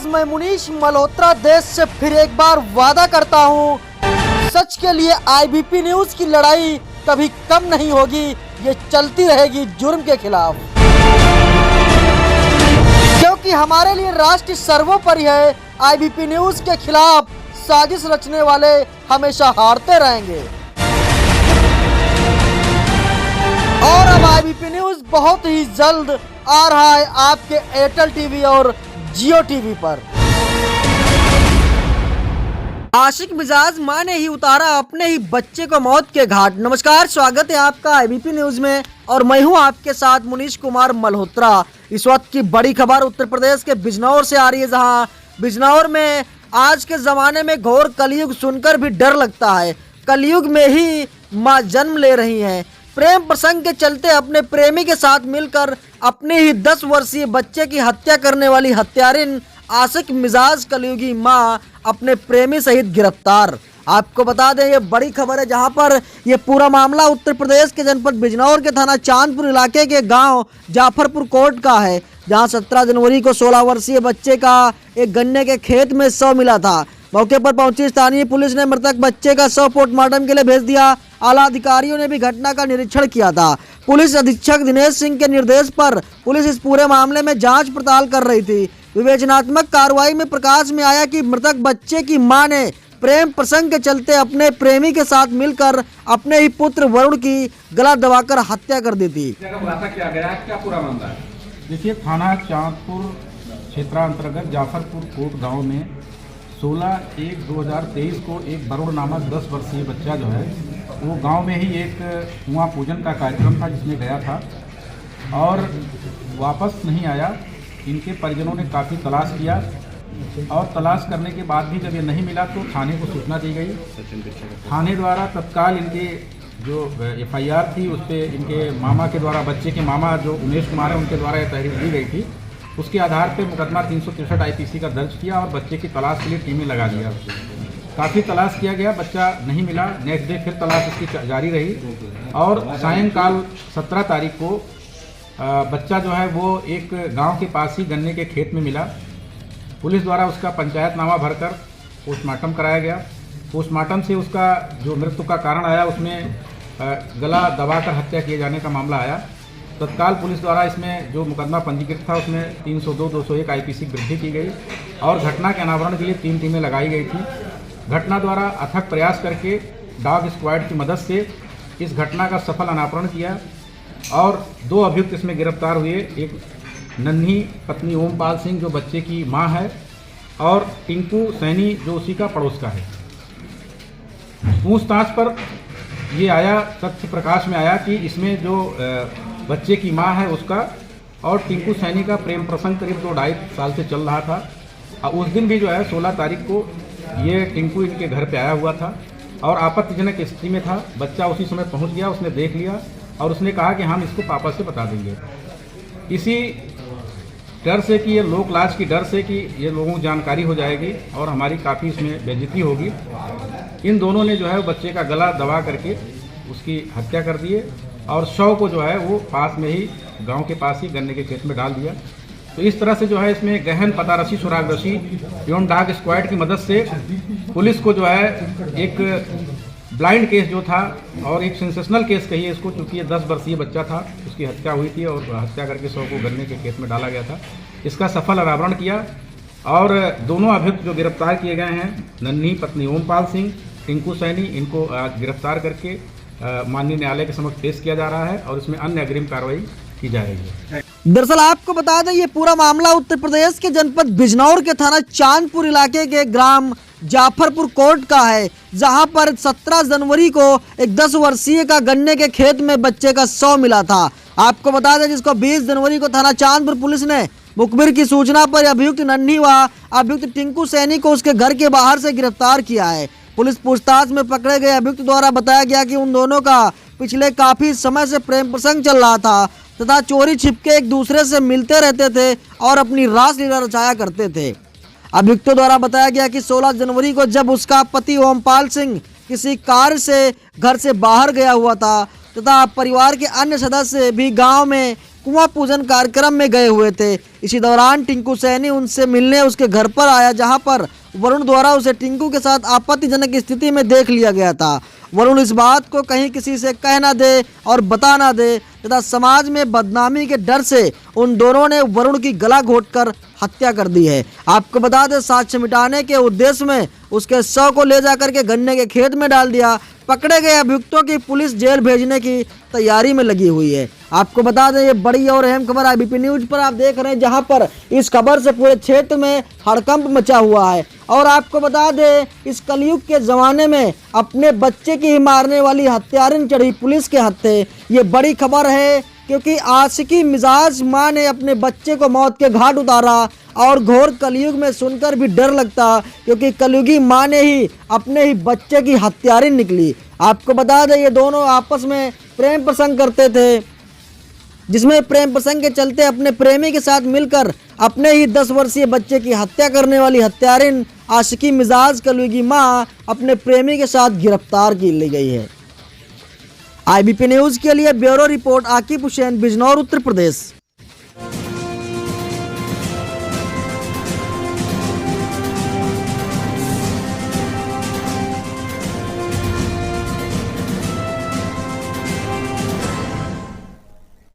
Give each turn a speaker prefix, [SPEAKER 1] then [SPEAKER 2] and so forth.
[SPEAKER 1] मैं मुनीश मल्होत्रा देश से फिर एक बार वादा करता हूँ, सच के लिए आईबीपी न्यूज की लड़ाई कभी कम नहीं होगी, ये चलती रहेगी जुर्म के खिलाफ, क्योंकि हमारे लिए राष्ट्र सर्वोपरि है। आईबीपी न्यूज के खिलाफ साजिश रचने वाले हमेशा हारते रहेंगे। और अब आईबीपी न्यूज बहुत ही जल्द आ रहा है आपके एयरटेल टीवी और जियो टीवी पर। आशिक मिजाज मां ने ही उतारा अपने ही बच्चे को मौत के घाट। नमस्कार, स्वागत है आपका आईबीपी न्यूज में और मैं हूं आपके साथ मुनीश कुमार मल्होत्रा। इस वक्त की बड़ी खबर उत्तर प्रदेश के बिजनौर से आ रही है, जहां बिजनौर में आज के जमाने में घोर कलयुग सुनकर भी डर लगता है। कलयुग में ही मां जन्म ले रही हैं। प्रेम प्रसंग के चलते अपने प्रेमी के साथ मिलकर अपने ही 10 वर्षीय बच्चे की हत्या करने वाली हत्यारिन आशिक मिजाज कलयुगी मां अपने प्रेमी सहित गिरफ्तार। आपको बता दें, ये बड़ी खबर है, जहां पर ये पूरा मामला उत्तर प्रदेश के जनपद बिजनौर के थाना चांदपुर इलाके के गांव जाफरपुर कोट का है, जहां 17 जनवरी को 16 वर्षीय बच्चे का एक गन्ने के खेत में शव मिला था। मौके पर पहुंची स्थानीय पुलिस ने मृतक बच्चे का शव पोस्टमार्टम के लिए भेज दिया। आला अधिकारियों ने भी घटना का निरीक्षण किया था। पुलिस अधीक्षक दिनेश सिंह के निर्देश पर पुलिस इस पूरे मामले में जांच पड़ताल कर रही थी। विवेचनात्मक कार्रवाई में प्रकाश में आया कि मृतक बच्चे की मां ने प्रेम प्रसंग के चलते अपने प्रेमी के साथ मिलकर अपने ही पुत्र वरुण की गला दबाकर हत्या कर दी थी।
[SPEAKER 2] क्या पूरा मामला है?
[SPEAKER 3] देखिए, थाना चांदपुर क्षेत्रांतर्गत जाफरपुर कोट गांव में 16/1/2023 को एक वरुण नामक 10 वर्षीय बच्चा जो है वो गांव में ही एक कुआं पूजन का कार्यक्रम था जिसमें गया था और वापस नहीं आया। इनके परिजनों ने काफ़ी तलाश किया और तलाश करने के बाद भी जब ये नहीं मिला तो थाने को सूचना दी गई। थाने द्वारा तत्काल इनके जो FIR थी उस पर इनके मामा के द्वारा, बच्चे के मामा जो उमेश कुमार है उनके द्वारा यह तहरीर दी गई थी। उसके आधार पर मुकदमा 363 IPC का दर्ज किया और बच्चे की तलाश के लिए टीमें लगा दिया। काफ़ी तलाश किया गया, बच्चा नहीं मिला। नेक्स्ट डे फिर तलाश इसकी जारी रही और सायंकाल 17 तारीख को बच्चा जो है वो एक गांव के पास ही गन्ने के खेत में मिला। पुलिस द्वारा उसका पंचायतनामा भरकर पोस्टमार्टम कराया गया। पोस्टमार्टम से उसका जो मृत्यु का कारण आया उसमें गला दबाकर हत्या किए जाने का मामला आया। तत्काल पुलिस द्वारा इसमें जो मुकदमा पंजीकृत था उसमें 302/201 IPC वृद्धि की गई और घटना के अनावरण के लिए 3 टीमें लगाई गई थी। घटना द्वारा अथक प्रयास करके डॉग स्क्वाड की मदद से इस घटना का सफल अनावरण किया और 2 अभियुक्त इसमें गिरफ्तार हुए। एक नन्ही पत्नी ओमपाल सिंह जो बच्चे की मां है और टिंकू सैनी जो उसी का पड़ोस का है। पूछताछ पर ये आया, तथ्य प्रकाश में आया कि इसमें जो बच्चे की मां है उसका और टिंकू सैनी का प्रेम प्रसंग करीब 2-2.5 साल से चल रहा था। उस दिन भी जो है 16 तारीख को ये टिंकू इनके घर पे आया हुआ था और आपत्तिजनक स्थिति में था। बच्चा उसी समय पहुंच गया, उसने देख लिया और उसने कहा कि हम इसको पापा से बता देंगे। इसी डर से कि ये लोक लाज की डर से कि ये लोगों को जानकारी हो जाएगी और हमारी काफ़ी इसमें बेइज्जती होगी, इन दोनों ने जो है बच्चे का गला दबा करके उसकी हत्या कर दिए और शव को जो है वो पास में ही गांव के पास ही गन्ने के खेत में डाल दिया। तो इस तरह से जो है इसमें गहन पतारसी सुरागरसी एवं डॉग स्क्वाड की मदद से पुलिस को जो है एक ब्लाइंड केस जो था और एक सेंसेशनल केस कहिए इसको, क्योंकि ये 10 वर्षीय बच्चा था, उसकी हत्या हुई थी और हत्या करके शव को गन्ने के खेत में डाला गया था। इसका सफल अनावरण किया और दोनों अभियुक्त जो गिरफ्तार किए गए हैं, नन्ही पत्नी ओमपाल सिंह, टिंकू सैनी, इनको आज गिरफ्तार करके माननीय न्यायालय के समक्ष पेश किया जा रहा है और इसमें अन्य अग्रिम कार्रवाई की जा रही है।
[SPEAKER 1] दरअसल आपको बता दें, ये पूरा मामला उत्तर प्रदेश के जनपद बिजनौर के थाना चांदपुर इलाके के ग्राम जाफरपुर कोट का है, जहां पर 17 जनवरी को एक 10 वर्षीय का गन्ने के खेत में बच्चे का शव मिला था। आपको बता दें, जिसको 20 जनवरी को थाना चांदपुर पुलिस ने मुखबिर की सूचना पर अभियुक्त नन्ही व अभियुक्त टिंकू सैनी को उसके घर के बाहर से गिरफ्तार किया है। पुलिस पूछताछ में पकड़े गए अभियुक्त द्वारा बताया गया कि उन दोनों का पिछले काफी समय से प्रेम प्रसंग चल रहा था तथा चोरी छिपके एक दूसरे से मिलते रहते थे और अपनी रासलीला रचाया करते थे। अभियुक्तों द्वारा बताया गया कि 16 जनवरी को जब उसका पति ओमपाल सिंह किसी कार्य से घर से बाहर गया हुआ था तथा परिवार के अन्य सदस्य भी गांव में कुआं पूजन कार्यक्रम में गए हुए थे। इसी दौरान टिंकू सैनी उनसे मिलने उसके घर पर आया, जहां पर वरुण द्वारा उसे टिंकू के साथ आपत्तिजनक स्थिति में देख लिया गया था। वरुण इस बात को कहीं किसी से कह ना दे और बता ना दे तथा समाज में बदनामी के डर से उन दोनों ने वरुण की गला घोंटकर हत्या कर दी है। आपको बता दें, साक्ष्य मिटाने के उद्देश्य में उसके शव को ले जाकर के गन्ने के खेत में डाल दिया। पकड़े गए अभियुक्तों की पुलिस जेल भेजने की तैयारी में लगी हुई है। आपको बता दें, ये बड़ी और अहम खबर IBP न्यूज पर आप देख रहे हैं, जहां पर इस खबर से पूरे क्षेत्र में हड़कंप मचा हुआ है। और आपको बता दें, इस कलयुग के ज़माने में अपने बच्चे की ही मारने वाली हत्यारिन चढ़ी पुलिस के हत्थे। ये बड़ी खबर है, क्योंकि आशिकी मिजाज माँ ने अपने बच्चे को मौत के घाट उतारा। और घोर कलयुग में सुनकर भी डर लगता, क्योंकि कलयुगी माँ ने ही अपने ही बच्चे की हत्यारिन निकली। आपको बता दें, ये दोनों आपस में प्रेम प्रसंग करते थे, जिसमें प्रेम प्रसंग के चलते अपने प्रेमी के साथ मिलकर अपने ही 10 वर्षीय बच्चे की हत्या करने वाली हत्यारिन आशिकी मिजाज कलयुगी माँ अपने प्रेमी के साथ गिरफ्तार की ली गई है। IBP न्यूज के लिए ब्यूरो रिपोर्ट आकिब हुसैन, बिजनौर, उत्तर प्रदेश।